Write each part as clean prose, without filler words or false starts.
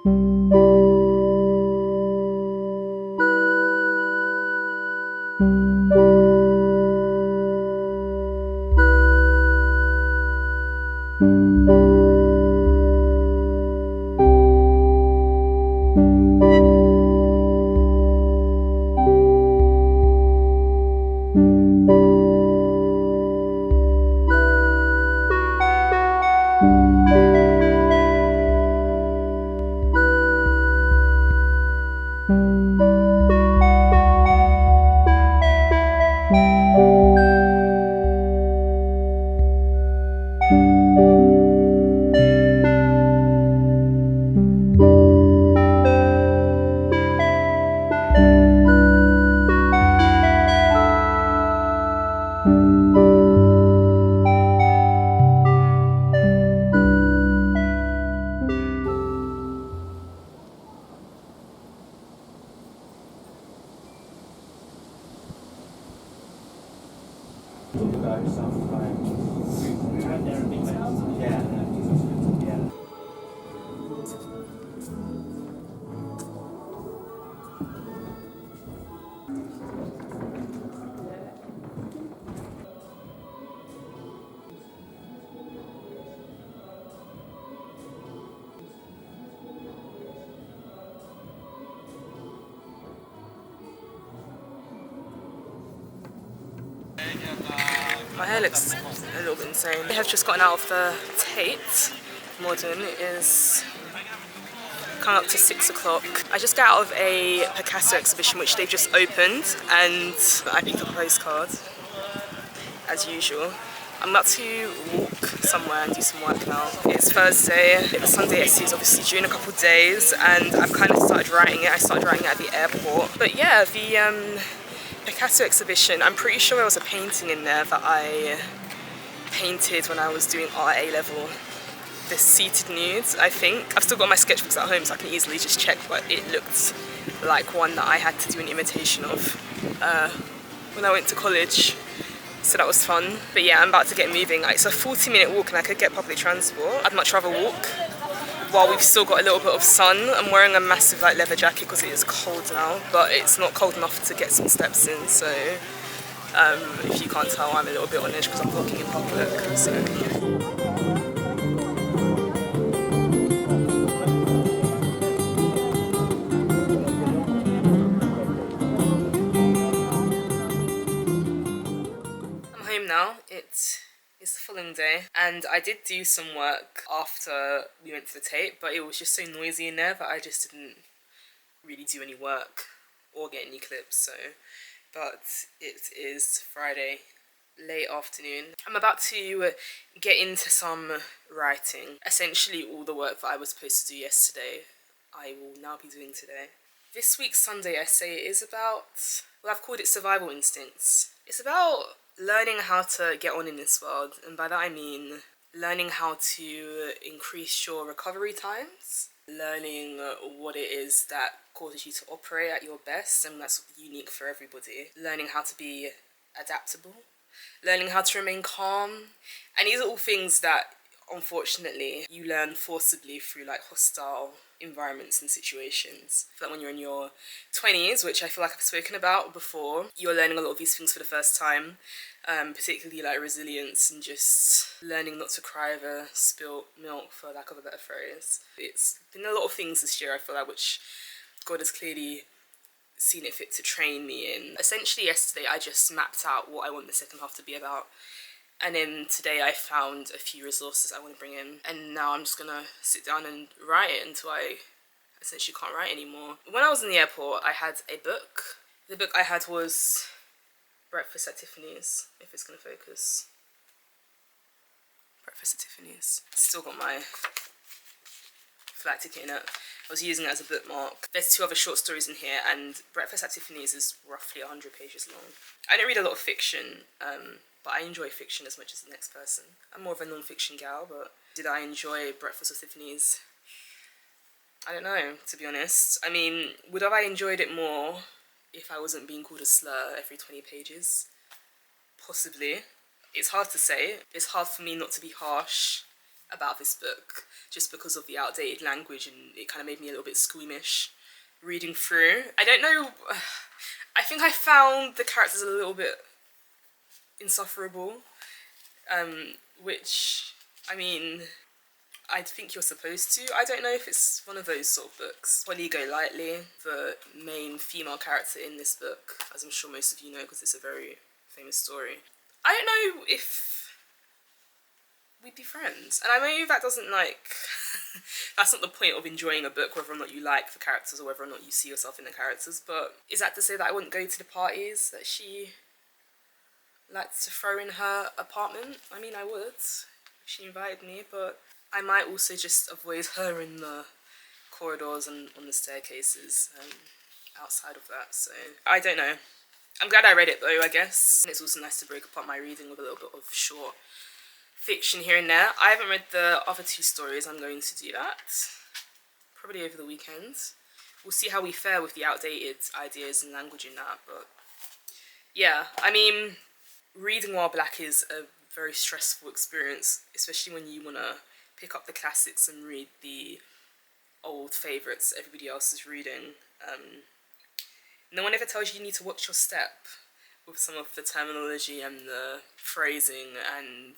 My hair looks a little bit insane. I have just gotten out of the Tate Modern. It is come up to 6 o'clock. I just got out of a Picasso exhibition which they've just opened, and I picked up a postcard as usual. I'm about to walk somewhere and do some work now. It's Thursday. The Sunday essay is obviously due in a couple of days, and I've kind of started writing it. I started writing it at the airport. But yeah, the Picasso exhibition, I'm pretty sure there was a painting in there that I painted when I was doing art at A-level. The seated nudes, I think. I've still got my sketchbooks at home so I can easily just check, but it looked like one that I had to do an imitation of when I went to college. So that was fun. But yeah, I'm about to get moving. It's a 40-minute walk and I could get public transport. I'd much rather walk while we've still got a little bit of sun. I'm wearing a massive leather jacket because it is cold now, but it's not cold enough to get some steps in. So if you can't tell, I'm a little bit on edge because I'm walking in public. So. Now it's the following day, and I did do some work after we went to the Tate, but it was just so noisy in there that I just didn't really do any work or get any clips. So, but it is Friday, late afternoon. I'm about to get into some writing. Essentially all the work that I was supposed to do yesterday, I will now be doing today. This week's Sunday essay is about, well, I've called it survival instincts. It's about learning how to get on in this world, and by that I mean learning how to increase your recovery times, learning what it is that causes you to operate at your best, and that's unique for everybody, learning how to be adaptable, learning how to remain calm, and these are all things that unfortunately you learn forcibly through hostile environments and situations. I feel like when you're in your 20s, which I feel like I've spoken about before, you're learning a lot of these things for the first time, particularly resilience and just learning not to cry over spilt milk, for lack of a better phrase. It's been a lot of things this year, I feel like, which God has clearly seen it fit to train me in. Essentially yesterday I just mapped out what I want the second half to be about, and then today I found a few resources I want to bring in, and now I'm just gonna sit down and write it until I essentially can't write anymore. When I was in the airport, I had a book. The book I had was Breakfast at Tiffany's, if it's gonna focus. Breakfast at Tiffany's. Still got my flight ticket in it. I was using it as a bookmark. There's 2 other short stories in here, and Breakfast at Tiffany's is roughly 100 pages long. I don't read a lot of fiction, but I enjoy fiction as much as the next person. I'm more of a non-fiction gal, but did I enjoy Breakfast at Tiffany's? I don't know, to be honest. I mean, would have I enjoyed it more if I wasn't being called a slur every 20 pages? Possibly. It's hard to say. It's hard for me not to be harsh about this book just because of the outdated language, and it kind of made me a little bit squeamish reading through. I don't know, I think I found the characters a little bit insufferable, which, I mean, I think you're supposed to. I don't know if it's one of those sort of books. Holly Golightly, the main female character in this book, as I'm sure most of you know because it's a very famous story. I don't know if we'd be friends. And I know that doesn't that's not the point of enjoying a book, whether or not you like the characters or whether or not you see yourself in the characters, but is that to say that I wouldn't go to the parties that she liked to throw in her apartment? I mean, I would if she invited me, but I might also just avoid her in the corridors and on the staircases outside of that, so I don't know. I'm glad I read it though, I guess. And it's also nice to break apart my reading with a little bit of short fiction here and there. I haven't read the other two stories. I'm going to do that probably over the weekend. We'll see how we fare with the outdated ideas and language in that, but yeah, I mean, reading while black is a very stressful experience, especially when you want to pick up the classics and read the old favourites everybody else is reading. No one ever tells you need to watch your step with some of the terminology and the phrasing and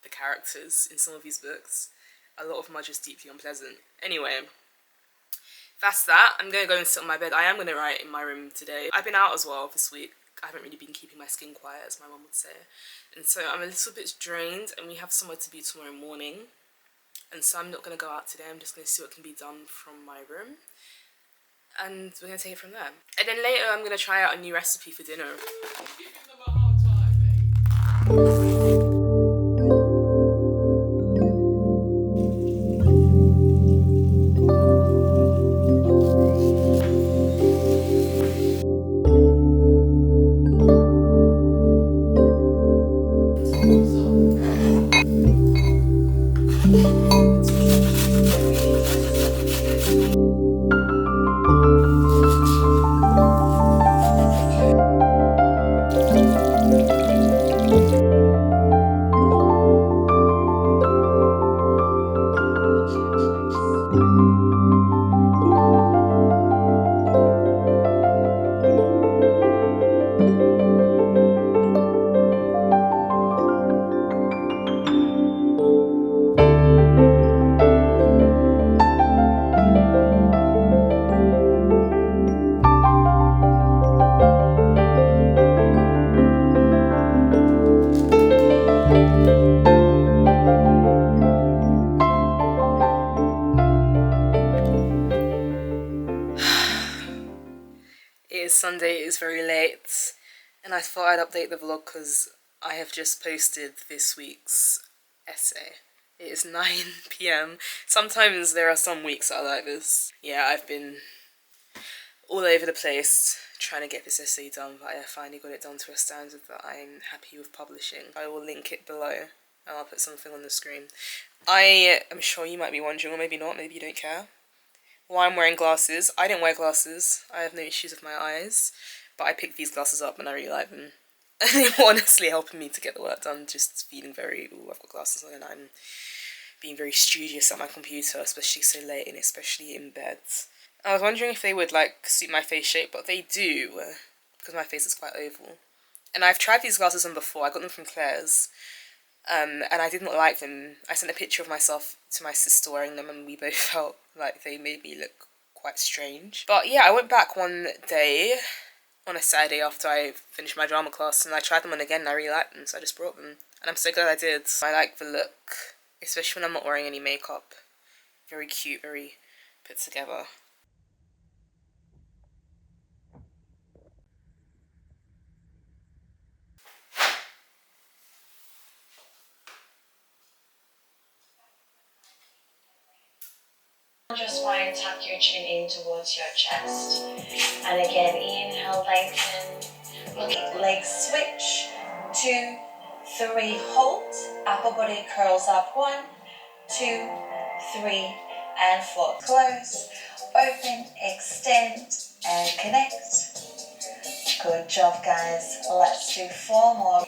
the characters in some of these books. A lot of them are just deeply unpleasant. Anyway, that's that. I'm going to go and sit on my bed. I am going to write in my room today. I've been out as well this week. I haven't really been keeping my skin quiet, as my mum would say. And so I'm a little bit drained, and we have somewhere to be tomorrow morning. And so I'm not going to go out today. I'm just going to see what can be done from my room. And we're going to take it from there. And then later I'm going to try out a new recipe for dinner. It is Sunday, it is very late, and I thought I'd update the vlog because I have just posted this week's essay. It is 9 p.m. Sometimes there are some weeks that are like this. Yeah, I've been all over the place trying to get this essay done, but I finally got it done to a standard that I'm happy with publishing. I will link it below, and I'll put something on the screen. I am sure you might be wondering, or maybe not, maybe you don't care, why I'm wearing glasses. I don't wear glasses. I have no issues with my eyes, but I picked these glasses up and I really like them. And they were honestly helping me to get the work done, just feeling very, ooh, I've got glasses on and I'm being very studious at my computer, especially so late and especially in bed. I was wondering if they would suit my face shape, but they do, because my face is quite oval. And I've tried these glasses on before. I got them from Claire's. And I did not like them. I sent a picture of myself to my sister wearing them and we both felt like they made me look quite strange. But yeah, I went back one day on a Saturday after I finished my drama class and I tried them on again and I really liked them, so I just brought them. And I'm so glad I did. I like the look, especially when I'm not wearing any makeup. Very cute, very put together. Just fine, tuck your chin in towards your chest. And again, inhale, lengthen. Legs switch. 2, 3, hold. Upper body curls up. 1, 2, 3, and 4. Close, open, extend, and connect. Good job, guys. Let's do 4 more.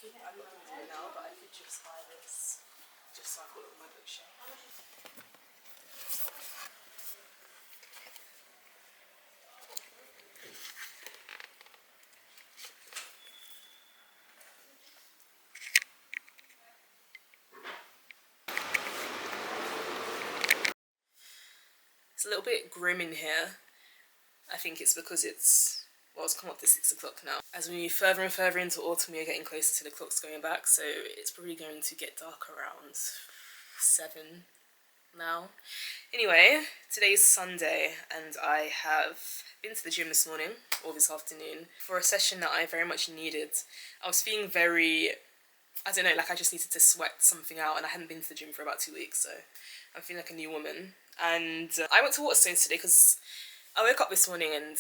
I'm not going to do it now, but I could just buy this, just so I've got it on my bookshelf. It's a little bit grim in here. I think it's because it's come up to 6 o'clock now. As we move further and further into autumn, we're getting closer to the clocks going back, so it's probably going to get dark around 7 now. Anyway, today's Sunday, and I have been to the gym this morning, or this afternoon, for a session that I very much needed. I was feeling very, I don't know, like I just needed to sweat something out, and I hadn't been to the gym for about 2 weeks, so I'm feeling like a new woman. And I went to Waterstones today because I woke up this morning and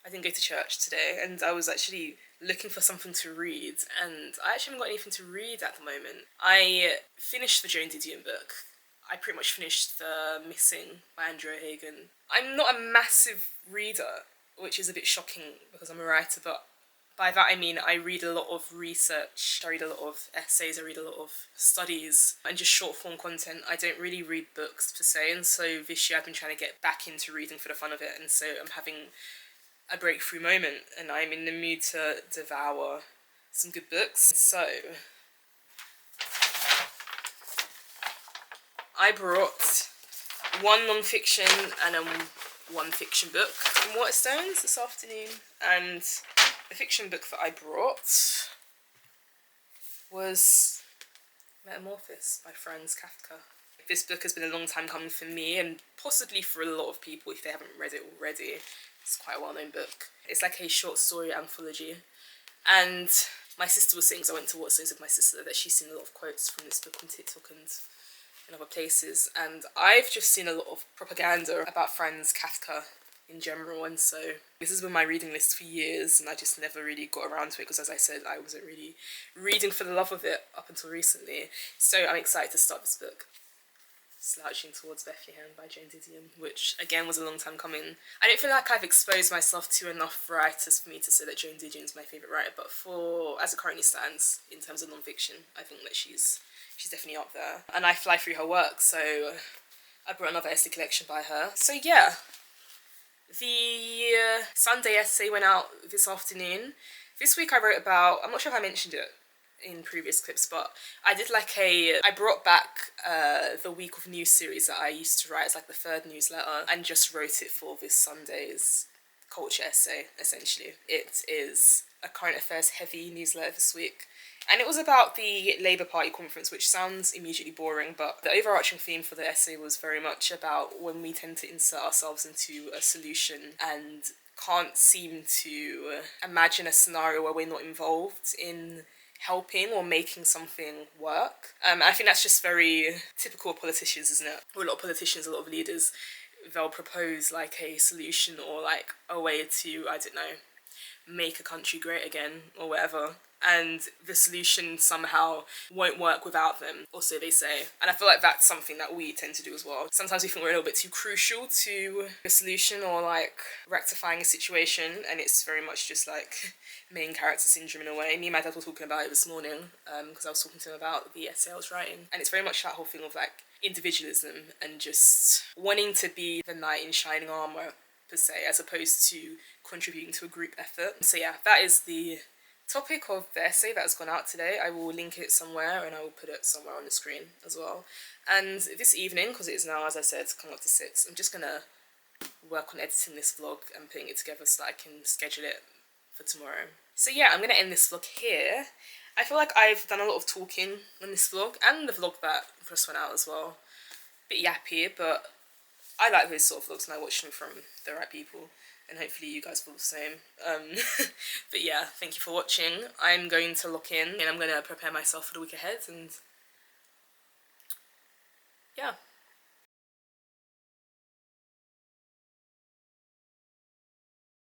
I didn't go to church today, and I was actually looking for something to read, and I actually haven't got anything to read at the moment. I finished the Joan Didion book. I pretty much finished The Missing by Andrea Hagen. I'm not a massive reader, which is a bit shocking because I'm a writer, but by that I mean I read a lot of research, I read a lot of essays, I read a lot of studies, and just short form content. I don't really read books per se, and so this year I've been trying to get back into reading for the fun of it, and so I'm having a breakthrough moment, and I'm in the mood to devour some good books. So I brought one non-fiction and one fiction book from Waterstones this afternoon, and the fiction book that I brought was Metamorphosis by Franz Kafka. This book has been a long time coming for me, and possibly for a lot of people if they haven't read it already. It's quite a well-known book. It's like a short story anthology, and my sister was saying, because I went to Waterstones with my sister, that she's seen a lot of quotes from this book on TikTok and in other places, and I've just seen a lot of propaganda about Franz Kafka in general, and so this has been my reading list for years, and I just never really got around to it because, as I said, I wasn't really reading for the love of it up until recently. So I'm excited to start this book, Slouching Towards Bethlehem by Joan Didion, which again was a long time coming. I don't feel like I've exposed myself to enough writers for me to say that Joan Didion is my favourite writer, but as it currently stands in terms of non-fiction, I think that she's definitely up there. And I fly through her work, so I brought another essay collection by her. So yeah, the Sunday essay went out this afternoon. This week I wrote about, I'm not sure if I mentioned it in previous clips, but I brought back the Week of News series that I used to write as like the third newsletter, and just wrote it for this Sunday's culture essay, essentially. It is a current affairs heavy newsletter this week. And it was about the Labour Party conference, which sounds immediately boring, but the overarching theme for the essay was very much about when we tend to insert ourselves into a solution and can't seem to imagine a scenario where we're not involved in helping or making something work. I think that's just very typical of politicians, isn't it? Or a lot of politicians, a lot of leaders, they'll propose like a solution or like a way to, I don't know, make a country great again or whatever, and the solution somehow won't work without them, or so they say. And I feel like that's something that we tend to do as well. Sometimes we think we're a little bit too crucial to a solution or like rectifying a situation, and it's very much just like main character syndrome in a way. Me and my dad were talking about it this morning because I was talking to him about the essay I was writing, and it's very much that whole thing of like individualism and just wanting to be the knight in shining armor per se, as opposed to contributing to a group effort. So yeah, that is the topic of the essay that has gone out today. I will link it somewhere and I will put it somewhere on the screen as well. And this evening, because it is now, as I said, coming up to 6, I'm just gonna work on editing this vlog and putting it together so that I can schedule it for tomorrow. So yeah, I'm gonna end this vlog here. I feel like I've done a lot of talking on this vlog and the vlog that just went out as well. Bit yappy, but I like those sort of vlogs and I watch them from the right people, and hopefully you guys feel the same. But yeah, thank you for watching. I'm going to lock in and I'm going to prepare myself for the week ahead, and yeah.